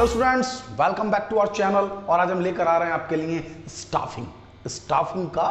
Hello students, welcome back to our channel. और आज हम लेकर आ रहे हैं आपके लिए स्टाफिंग का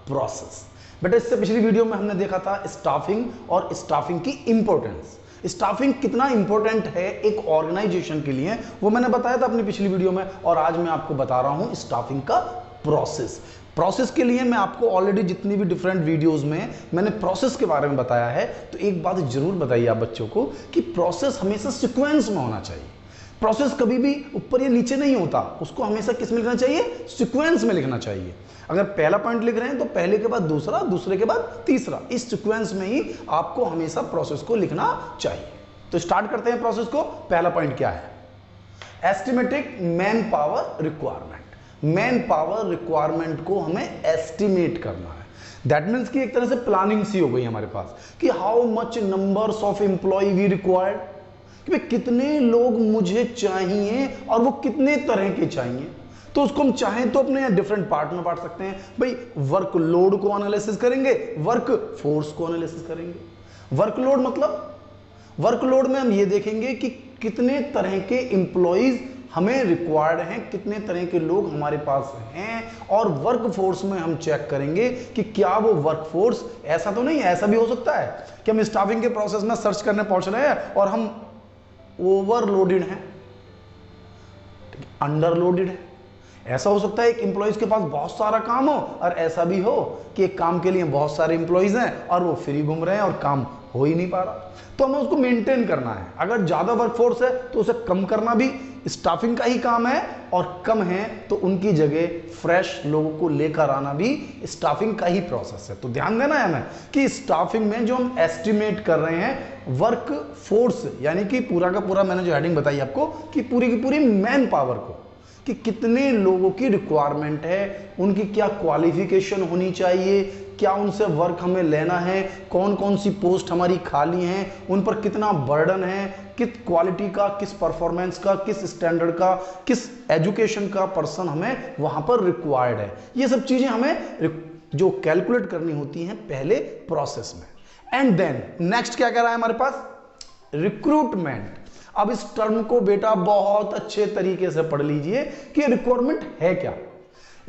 प्रोसेस। बेटा, इससे पिछली वीडियो में हमने देखा था स्टाफिंग और स्टाफिंग की इंपॉर्टेंस। स्टाफिंग कितना इंपॉर्टेंट है एक ऑर्गेनाइजेशन के लिए, वो मैंने बताया था अपनी पिछली वीडियो में। और आज मैं आपको बता रहा हूं स्टाफिंग का प्रोसेस के लिए मैं आपको ऑलरेडी जितनी भी डिफरेंट वीडियोस में मैंने प्रोसेस के बारे में बताया है, तो एक बात जरूर बताइए आप बच्चों को कि प्रोसेस हमेशा सीक्वेंस में होना चाहिए। प्रोसेस कभी भी ऊपर या नीचे नहीं होता, उसको हमेशा किस में लिखना चाहिए? सीक्वेंस में लिखना चाहिए। अगर पहला पॉइंट लिख रहे हैं तो पहले के बाद दूसरा, दूसरे के बाद तीसरा, इस सीक्वेंस में ही आपको हमेशा प्रोसेस को लिखना चाहिए। तो स्टार्ट करते हैं प्रोसेस को। पहला पॉइंट क्या है? Estimating man power requirement. Man power requirement को हमें एस्टिमेट करना है। दैट मीन्स कि एक तरह से प्लानिंग सी हो गई हमारे पास कि how much numbers of employ we required, कि भाई कितने लोग मुझे चाहिए और वो कितने तरह के चाहिए। तो उसको हम चाहें तो अपने डिफरेंट पार्ट में बांट सकते हैं। भाई वर्कलोड को एनालिसिस करेंगे, वर्क फोर्स को एनालिसिस करेंगे। वर्कलोड मतलब वर्कलोड में हम ये देखेंगे कि कितने तरह के एम्प्लॉइज हमें रिक्वायर्ड हैं, कितने तरह के लोग हमारे पास हैं। और वर्क फोर्स में हम चेक करेंगे कि क्या वो वर्क फोर्स, ऐसा तो नहीं है, ऐसा भी हो सकता है कि हम स्टाफिंग के प्रोसेस में सर्च करने पहुंच रहे हैं और हम ओवरलोडेड है, अंडरलोडेड है। ऐसा हो सकता है एक एम्प्लॉइज के पास बहुत सारा काम हो, और ऐसा भी हो कि एक काम के लिए बहुत सारे एम्प्लॉइज हैं और वो फ्री घूम रहे हैं और काम हो ही नहीं पा रहा। तो हमें उसको मेंटेन करना है। अगर ज्यादा वर्कफोर्स है तो उसे कम करना भी स्टाफिंग का ही काम है, और कम है तो उनकी जगह फ्रेश लोगों को लेकर आना भी स्टाफिंग का ही प्रोसेस है। तो ध्यान देना है हमें कि स्टाफिंग में जो हम एस्टिमेट कर रहे हैं वर्क फोर्स, यानी कि पूरा का पूरा मैंने जो हेडिंग बताई आपको कि पूरी की पूरी मैन पावर को, कि कितने लोगों की रिक्वायरमेंट है, उनकी क्या क्वालिफिकेशन होनी चाहिए, क्या उनसे वर्क हमें लेना है, कौन कौन सी पोस्ट हमारी खाली हैं, उन पर कितना बर्डन है, किस क्वालिटी का, किस परफॉर्मेंस का, किस स्टैंडर्ड का, किस एजुकेशन का पर्सन हमें वहां पर रिक्वायर्ड है। ये सब चीजें हमें जो कैलकुलेट करनी होती हैं पहले प्रोसेस में। एंड देन नेक्स्ट क्या कह रहा है हमारे पास? रिक्रूटमेंट। अब इस टर्म को बेटा बहुत अच्छे तरीके से पढ़ लीजिए कि रिक्वायरमेंट है क्या।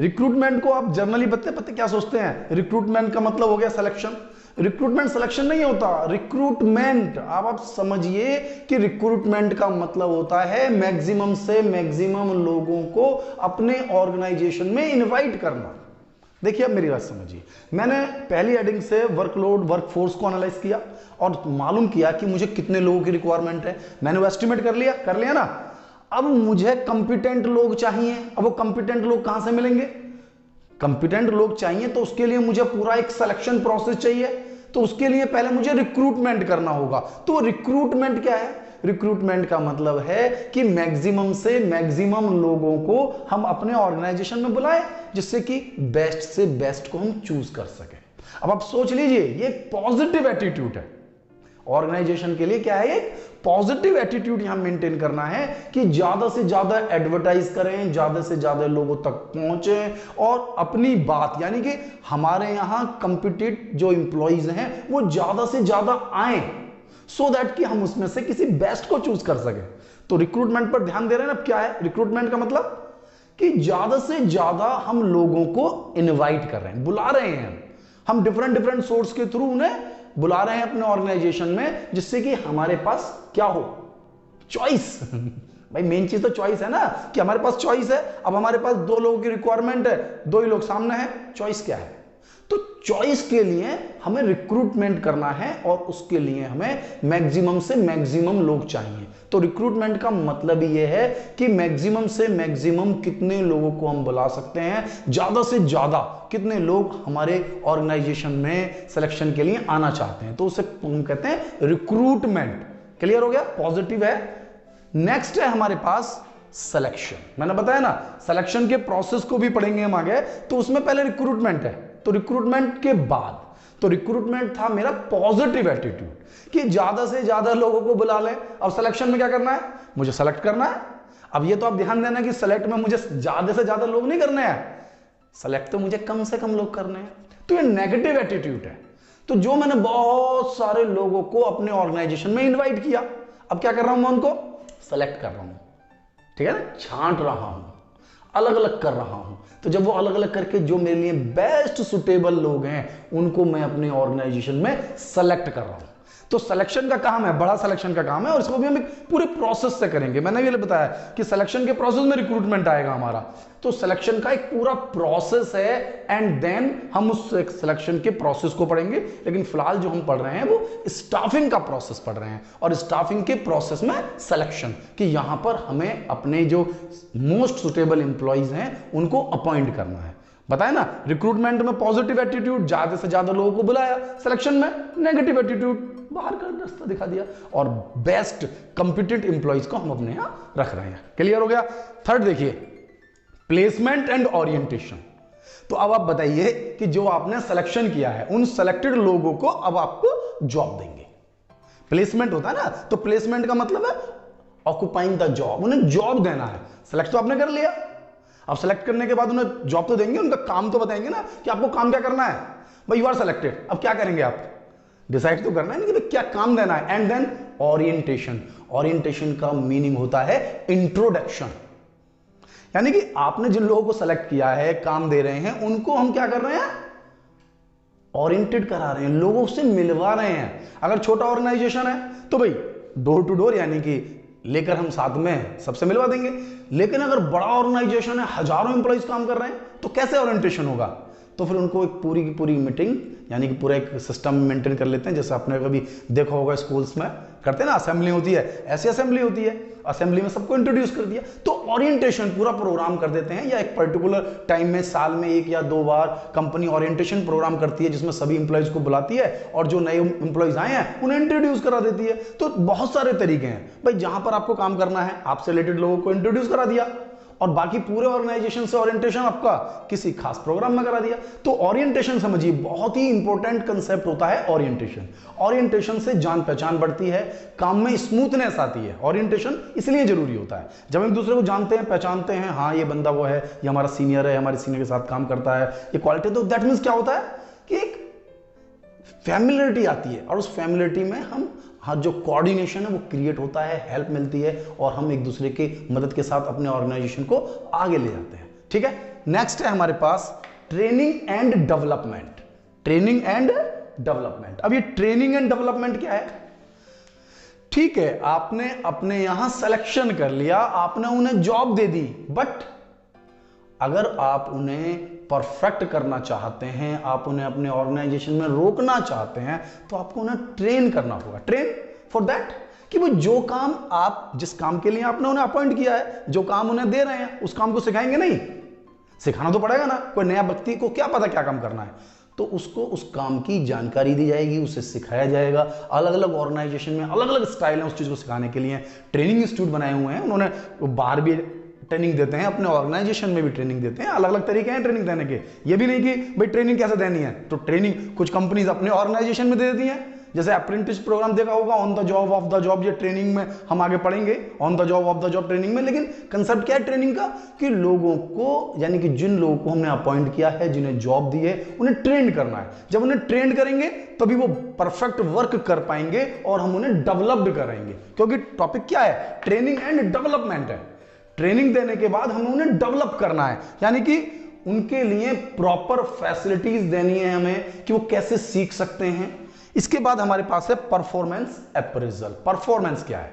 रिक्रूटमेंट को आप जनरली पत्ते क्या सोचते हैं? रिक्रूटमेंट का मतलब हो गया सिलेक्शन। रिक्रूटमेंट सिलेक्शन नहीं होता। रिक्रूटमेंट आप समझिए कि रिक्रूटमेंट का मतलब होता है मैक्सिमम से मैक्सिमम लोगों को अपने ऑर्गेनाइजेशन में इनवाइट करना। देखिए अब मेरी बात समझिए, मैंने पहली हेडिंग से वर्कलोड वर्कफोर्स को एनालाइज किया और मालूम किया कि मुझे कितने लोगों की रिक्वायरमेंट है। मैंने वो एस्टिमेट कर लिया ना। अब मुझे कंपिटेंट लोग चाहिए। अब वो कंपिटेंट लोग कहां से मिलेंगे? कंपिटेंट लोग चाहिए तो उसके लिए मुझे पूरा एक सिलेक्शन प्रोसेस चाहिए। तो उसके लिए पहले मुझे रिक्रूटमेंट करना होगा। तो रिक्रूटमेंट क्या है? रिक्रूटमेंट का मतलब है कि मैक्सिमम से मैक्सिमम लोगों को हम अपने ऑर्गेनाइजेशन में बुलाएं, जिससे कि बेस्ट से बेस्ट को हम चूज कर सकें। अब आप सोच लीजिए, ये पॉजिटिव एटीट्यूड है ऑर्गेनाइजेशन के लिए। क्या है? एक पॉजिटिव एटीट्यूड यहां मेंटेन करना है कि ज्यादा से ज्यादा एडवर्टाइज करें, ज्यादा से ज्यादा लोगों तक पहुंचे और अपनी बात, यानी कि हमारे यहां कॉम्पिटिट जो एम्प्लॉइज हैं वो ज्यादा से ज्यादा आए, सो दैट कि हम उसमें से किसी बेस्ट को चूज कर सके। तो रिक्रूटमेंट पर ध्यान दे रहे हैं ना। अब क्या है रिक्रूटमेंट का मतलब? कि ज्यादा से ज्यादा हम लोगों को इनवाइट कर रहे हैं, बुला रहे हैं। हम डिफरेंट सोर्स के थ्रू उन्हें बुला रहे हैं अपने ऑर्गेनाइजेशन में, जिससे कि हमारे पास क्या हो? चॉइस। भाई मेन चीज तो चॉइस है ना, कि हमारे पास चॉइस है। अब हमारे पास 2 लोगों की रिक्वायरमेंट है, 2 ही लोग सामने हैं, चॉइस क्या है? तो चॉइस के लिए हमें रिक्रूटमेंट करना है और उसके लिए हमें मैक्सिमम से मैक्सिमम लोग चाहिए। तो रिक्रूटमेंट का मतलब यह है कि मैक्सिमम से मैक्सिमम कितने लोगों को हम बुला सकते हैं, ज्यादा से ज्यादा कितने लोग हमारे ऑर्गेनाइजेशन में सिलेक्शन के लिए आना चाहते हैं। तो उसे हम कहते हैं रिक्रूटमेंट। क्लियर हो गया? पॉजिटिव है। नेक्स्ट है हमारे पास सिलेक्शन। मैंने बताया ना, सिलेक्शन के प्रोसेस को भी पढ़ेंगे हम आगे। तो उसमें पहले रिक्रूटमेंट है, तो रिक्रूटमेंट के बाद तो रिक्रूटमेंट था मेरा पॉजिटिव एटीट्यूड कि ज्यादा से ज्यादा लोगों को बुला लें। अब सिलेक्शन में क्या करना है? मुझे सेलेक्ट करना है। अब ये तो आप ध्यान देना कि सेलेक्ट में मुझे ज्यादा से ज्यादा लोग नहीं करने हैं, सेलेक्ट तो मुझे कम से कम लोग करने हैं। तो ये नेगेटिव एटीट्यूड है। तो जो मैंने बहुत सारे लोगों को अपने ऑर्गेनाइजेशन में इनवाइट किया, अब क्या कर रहा हूं? मैं उनको सेलेक्ट कर रहा हूं। ठीक है ना, छांट रहा हूं, अलग अलग कर रहा हूं। तो जब वो अलग अलग करके जो मेरे लिए बेस्ट सुटेबल लोग हैं उनको मैं अपने ऑर्गेनाइजेशन में सेलेक्ट कर रहा हूं। तो सिलेक्शन का काम है, बड़ा सिलेक्शन का काम है, और इसको भी हम एक पूरे प्रोसेस से करेंगे। मैंने ये बताया कि सिलेक्शन के प्रोसेस में रिक्रूटमेंट आएगा हमारा, तो सिलेक्शन का एक पूरा प्रोसेस है, एंड देन हम उस सिलेक्शन के प्रोसेस को पढ़ेंगे। लेकिन फिलहाल जो हम पढ़ रहे हैं वो स्टाफिंग का प्रोसेस पढ़ रहे हैं, और स्टाफिंग के प्रोसेस में सिलेक्शन, कि यहां पर हमें अपने जो मोस्ट सुटेबल इंप्लॉइज हैं उनको अपॉइंट करना है। बताया ना, रिक्रूटमेंट में पॉजिटिव एटीट्यूड, ज्यादा से ज्यादा लोगों को बुलाया, सिलेक्शन में नेगेटिव एटीट्यूड, बाहर का रास्ता दिखा दिया, और बेस्ट कॉम्पिटेंट इंप्लॉइज को हम अपने यहां रख रहे हैं। क्लियर हो गया। थर्ड देखिए, प्लेसमेंट एंड ओरिएंटेशन। तो अब आप बताइए कि जो आपने सिलेक्शन किया है उन सेलेक्टेड लोगों को अब आपको जॉब देंगे। प्लेसमेंट होता है ना, तो प्लेसमेंट का मतलब है ऑक्युपाइंग द जॉब, उन्हें जॉब देना है। सेलेक्ट तो आपने कर लिया, अब सेलेक्ट करने के बाद उन्हें जॉब तो देंगे, उनका काम तो बताएंगे ना कि आपको काम क्या करना है। भाई यू आर सेलेक्टेड, अब क्या करेंगे आप, डिसाइड तो करना है ना कि क्या काम देना है। And then orientation. ओरिएंटेशन का मीनिंग होता है इंट्रोडक्शन, यानी कि आपने जिन लोगों को सेलेक्ट किया है, काम दे रहे हैं, उनको हम क्या कर रहे हैं, ओरिएंटेड करा रहे हैं, लोगों से मिलवा रहे हैं। अगर छोटा ऑर्गेनाइजेशन है तो भाई डोर टू डोर, यानी कि लेकर हम साथ में सबसे मिलवा देंगे। लेकिन अगर बड़ा ऑर्गेनाइजेशन है, हजारों एम्प्लॉइज काम कर रहे हैं, तो कैसे ओरिएंटेशन होगा। तो फिर उनको एक पूरी की पूरी मीटिंग, यानी कि पूरा एक सिस्टम मेंटेन कर लेते हैं, जैसे आपने कभी देखा होगा स्कूल्स में करते हैं ना, असेंबली होती है, ऐसी असेंबली होती है, असेंबली में सबको इंट्रोड्यूस कर दिया। तो ओरिएंटेशन पूरा प्रोग्राम कर देते हैं, या एक पर्टिकुलर टाइम में साल में 1 या 2 बार कंपनी ओरिएंटेशन प्रोग्राम करती है, जिसमें सभी इंप्लॉइज को बुलाती है और जो नए इंप्लॉइज आए हैं उन्हें इंट्रोड्यूस करा देती है। तो बहुत सारे तरीके हैं भाई, जहां पर आपको काम करना है आपसे रिलेटेड लोगों को इंट्रोड्यूस करा दिया, और बाकी पूरे ऑर्गेनाइजेशन से ओरिएंटेशन आपका किसी खास प्रोग्राम में करा दिया। तो ओरिएंटेशन समझिए, बहुत ही इंपॉर्टेंट कंसेप्ट होता है ओरिएंटेशन। ओरिएंटेशन से जान पहचान बढ़ती है, काम में स्मूथनेस आती है। ओरिएंटेशन इसलिए जरूरी होता है, जब हम एक दूसरे को जानते हैं, पहचानते हैं, हाँ ये बंदा वो है, ये हमारा सीनियर है, हमारे सीनियर के साथ काम करता है, ये क्वालिटी, तो दैट मीन्स क्या होता है कि एक फैमिलियरिटी आती है, और उस फैमिलियरिटी में हम जो कोऑर्डिनेशन है वो क्रिएट होता है, हेल्प मिलती है, और हम एक दूसरे की मदद के साथ अपने ऑर्गेनाइजेशन को आगे ले जाते हैं। ठीक है, नेक्स्ट है हमारे पास training and development. Training and development. अब ये ट्रेनिंग एंड डेवलपमेंट क्या है, ठीक है, आपने अपने यहां सिलेक्शन कर लिया, आपने उन्हें जॉब दे दी, बट अगर आप उन्हें परफेक्ट करना चाहते हैं, आप उन्हें अपने ऑर्गेनाइजेशन में रोकना चाहते हैं, तो आपको उन्हें ट्रेन करना होगा। ट्रेन फॉर दैट, कि वो जो काम आप, जिस काम के लिए आपने उन्हें अपॉइंट किया है, जो काम उन्हें दे रहे हैं, उस काम को सिखाएंगे नहीं, सिखाना तो पड़ेगा ना। कोई नया व्यक्ति को क्या पता क्या काम करना है, तो उसको उस काम की जानकारी दी जाएगी, उसे सिखाया जाएगा। अलग अलग ऑर्गेनाइजेशन में अलग अलग स्टाइल है उस चीज को सिखाने के लिए। ट्रेनिंग इंस्टीट्यूट बनाए हुए हैं उन्होंने, बाहर भी ट्रेनिंग देते हैं, अपने ऑर्गेनाइजेशन में भी ट्रेनिंग देते हैं। अलग अलग तरीके हैं ट्रेनिंग देने के, ये भी नहीं कि भाई ट्रेनिंग कैसे देनी है। तो ट्रेनिंग कुछ कंपनीज अपने ऑर्गेनाइजेशन में दे देती हैं, जैसे अप्रेंटिस प्रोग्राम देखा होगा, on the job of the job, ये ट्रेनिंग में हम आगे पढ़ेंगे, on the job of the job training में। लेकिन कंसेप्ट क्या है ट्रेनिंग का, कि लोगों को, यानी कि जिन लोगों को हमने अपॉइंट किया है, जिन्हें जॉब दी है, उन्हें ट्रेन करना है। जब उन्हें ट्रेन करेंगे तभी वो परफेक्ट वर्क कर पाएंगे, और हम उन्हें डेवलप्ड करेंगे, क्योंकि टॉपिक क्या है, ट्रेनिंग एंड डेवलपमेंट है। ट्रेनिंग देने के बाद हमें उन्हें डेवलप करना है, यानी कि उनके लिए प्रॉपर फैसिलिटीज देनी है हमें, कि वो कैसे सीख सकते हैं। इसके बाद हमारे पास है परफॉर्मेंस अप्रेजल। परफॉर्मेंस क्या है,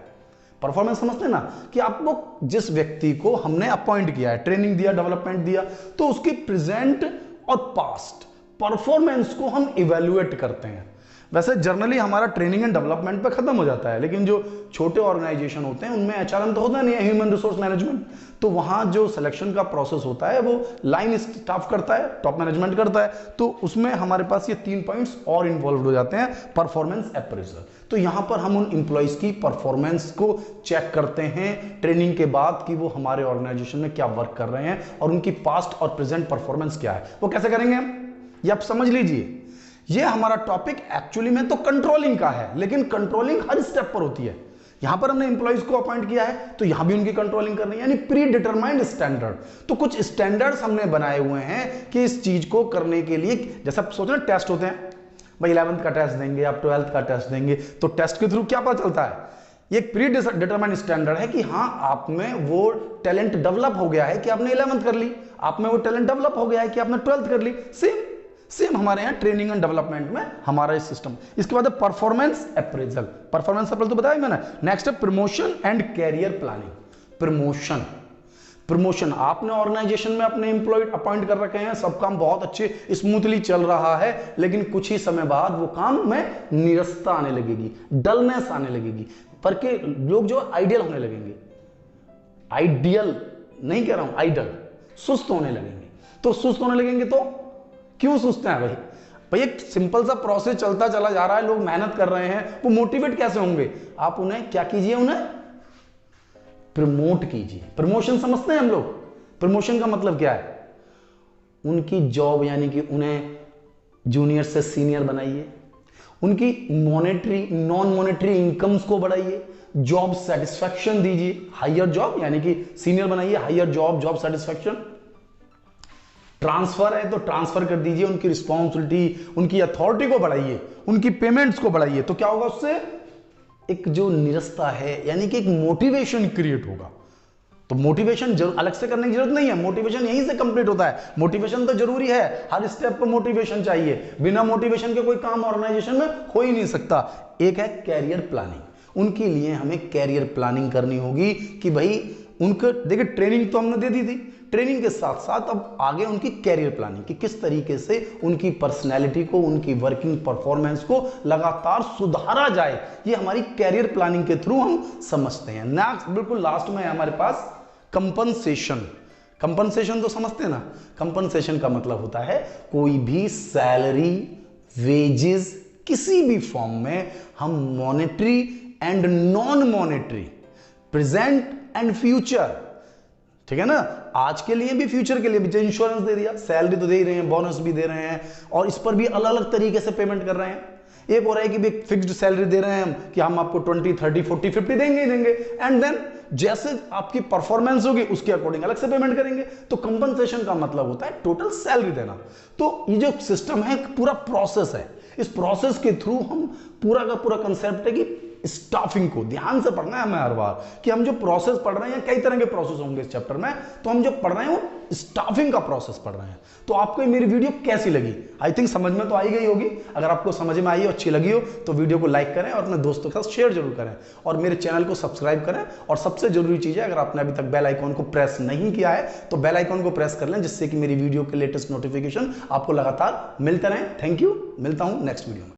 परफॉर्मेंस समझते हैं ना, कि आपको जिस व्यक्ति को हमने अपॉइंट किया है, ट्रेनिंग दिया, डेवलपमेंट दिया, तो उसकी प्रेजेंट और पास्ट परफॉर्मेंस को हम इवेल्युएट करते हैं। वैसे जनरली हमारा ट्रेनिंग एंड डेवलपमेंट पे खत्म हो जाता है, लेकिन जो छोटे ऑर्गेनाइजेशन होते हैं उनमें एचआरएम तो होता नहीं है, ह्यूमन रिसोर्स मैनेजमेंट, तो वहां जो सिलेक्शन का प्रोसेस होता है वो लाइन स्टाफ करता है, टॉप मैनेजमेंट करता है। तो उसमें हमारे पास ये 3 पॉइंट्स और इन्वॉल्व हो जाते हैं, परफॉर्मेंस अप्रेजल। तो यहां पर हम उन इंप्लॉइज की परफॉर्मेंस को चेक करते हैं ट्रेनिंग के बाद, कि वो हमारे ऑर्गेनाइजेशन में क्या वर्क कर रहे हैं, और उनकी पास्ट और प्रेजेंट परफॉर्मेंस क्या है। वो कैसे करेंगे हम, ये आप समझ लीजिए। ये हमारा टॉपिक एक्चुअली में तो कंट्रोलिंग का है, लेकिन कंट्रोलिंग हर स्टेप पर होती है। यहां पर हमने इंप्लॉइज को अपॉइंट किया है, तो यहां भी उनकी कंट्रोलिंग करनी है, यानी प्री डिटरमाइंड स्टैंडर्ड। तो कुछ स्टैंडर्ड्स हमने बनाए हुए हैं कि इस चीज को करने के लिए, जैसे आप सोच रहे हैं टेस्ट होते हैं, भाई 11th का टेस्ट देंगे, आप 12th का टेस्ट देंगे, तो टेस्ट के थ्रू क्या पता चलता है, ये एक प्री डिटरमाइंड स्टैंडर्ड है कि हाँ आप में वो टैलेंट डेवलप हो गया है कि आपने 11th कर ली, आप में वो टैलेंट डेवलप हो गया है कि आपने 12th कर ली। सेम हमारे यहाँ ट्रेनिंग एंड डेवलपमेंट में हमारा इस सिस्टम। इसके बाद परफॉर्मेंस अप्रेजल, परफॉर्मेंस अप्रेजल तो बताया मैंने। नेक्स्ट है promotion and career planning. Promotion आपने ऑर्गेनाइजेशन में अपने एम्प्लॉय अपॉइंट कर रखे हैं, सब काम बहुत अच्छे स्मूथली चल रहा है, लेकिन कुछ ही समय बाद वो काम में निरस्ता आने लगेगी, डलनेस आने लगेगी, पर के लोग जो आइडियल होने लगेंगे, आइडियल नहीं कह रहा हूं, आइडल, सुस्त होने लगेंगे। तो सुस्त होने लगेंगे तो क्यों सुस्त हैं भाई? एक सिंपल सा प्रोसेस चलता चला जा रहा है, लोग मेहनत कर रहे हैं, वो मोटिवेट कैसे होंगे? आप उन्हें क्या कीजिए, उन्हें प्रमोट कीजिए। प्रमोशन समझते हैं हम लोग? प्रमोशन का मतलब क्या है? उनकी जॉब यानी कि उन्हें जूनियर से सीनियर बनाइए, उनकी मॉनेटरी नॉन मॉनेटरी इनकम्स को बढ़ाइए, जॉब सेटिस्फैक्शन दीजिए, हायर जॉब यानी कि सीनियर बनाइए, हायर जॉब सेटिस्फैक्शन। ट्रांसफर है तो ट्रांसफर कर दीजिए, उनकी रिस्पॉन्सिबिलिटी, उनकी अथॉरिटी को बढ़ाइए, उनकी पेमेंट्स को बढ़ाइए। तो क्या होगा उससे? एक जो निरस्ता है यानी कि एक मोटिवेशन क्रिएट होगा। तो मोटिवेशन अलग से करने की जरूरत नहीं है, मोटिवेशन यहीं से कंप्लीट होता है। मोटिवेशन तो जरूरी है, हर स्टेप पर मोटिवेशन चाहिए, बिना मोटिवेशन के कोई काम ऑर्गेनाइजेशन में हो ही नहीं सकता। एक है कैरियर प्लानिंग, उनके लिए हमें कैरियर प्लानिंग करनी होगी कि भाई उनको देखिए, ट्रेनिंग तो हमने दे दी थी, ट्रेनिंग के साथ साथ अब आगे उनकी कैरियर प्लानिंग कि किस तरीके से उनकी पर्सनैलिटी को, उनकी वर्किंग परफॉर्मेंस को लगातार सुधारा जाए, ये हमारी कैरियर प्लानिंग के थ्रू हम समझते हैं। नेक्स्ट बिल्कुल लास्ट में है हमारे पास कंपनसेशन। कंपनसेशन तो समझते हैं ना? कंपनसेशन का मतलब होता है कोई भी सैलरी, वेजेस, किसी भी फॉर्म में हम monetary and non monetary, present and future, ठीक है ना, आज के लिए भी फ्यूचर के लिए भी, जैसे इंश्योरेंस दे दिया, सैलरी तो दे ही रहे हैं, बोनस भी दे रहे हैं, और इस पर भी अलग अलग तरीके से पेमेंट कर रहे हैं। एक हो रहा है कि भी फिक्स्ड सैलरी दे रहे हैं हम कि हम आपको 20, 30, 40, 50 देंगे ही देंगे, एंड देन जैसे आपकी परफॉर्मेंस होगी उसके अकॉर्डिंग अलग से पेमेंट करेंगे। तो कंपनसेशन का मतलब होता है टोटल सैलरी देना। तो ये जो सिस्टम है पूरा प्रोसेस है, इस प्रोसेस के थ्रू हम पूरा का पूरा कंसेप्ट है कि स्टाफिंग को ध्यान से पढ़ना है हमें हर बार, कि हम जो प्रोसेस पढ़ रहे हैं, कई तरह के प्रोसेस होंगे इस चैप्टर में, तो हम जो पढ़ रहे हैं वो स्टाफिंग का प्रोसेस पढ़ रहे हैं। तो आपको मेरी वीडियो कैसी लगी? आई थिंक समझ में तो आई गई होगी। अगर आपको समझ में आई हो, अच्छी लगी हो, तो वीडियो को लाइक करें और अपने दोस्तों के साथ शेयर जरूर करें, और मेरे चैनल को सब्सक्राइब करें। और सबसे जरूरी चीज है, अगर आपने अभी तक बेल आइकॉन को प्रेस नहीं किया है तो बेल आइकॉन को प्रेस कर लें, जिससे कि मेरी वीडियो के लेटेस्ट नोटिफिकेशन आपको लगातार मिलते रहें। थैंक यू, मिलता हूं नेक्स्ट वीडियो में।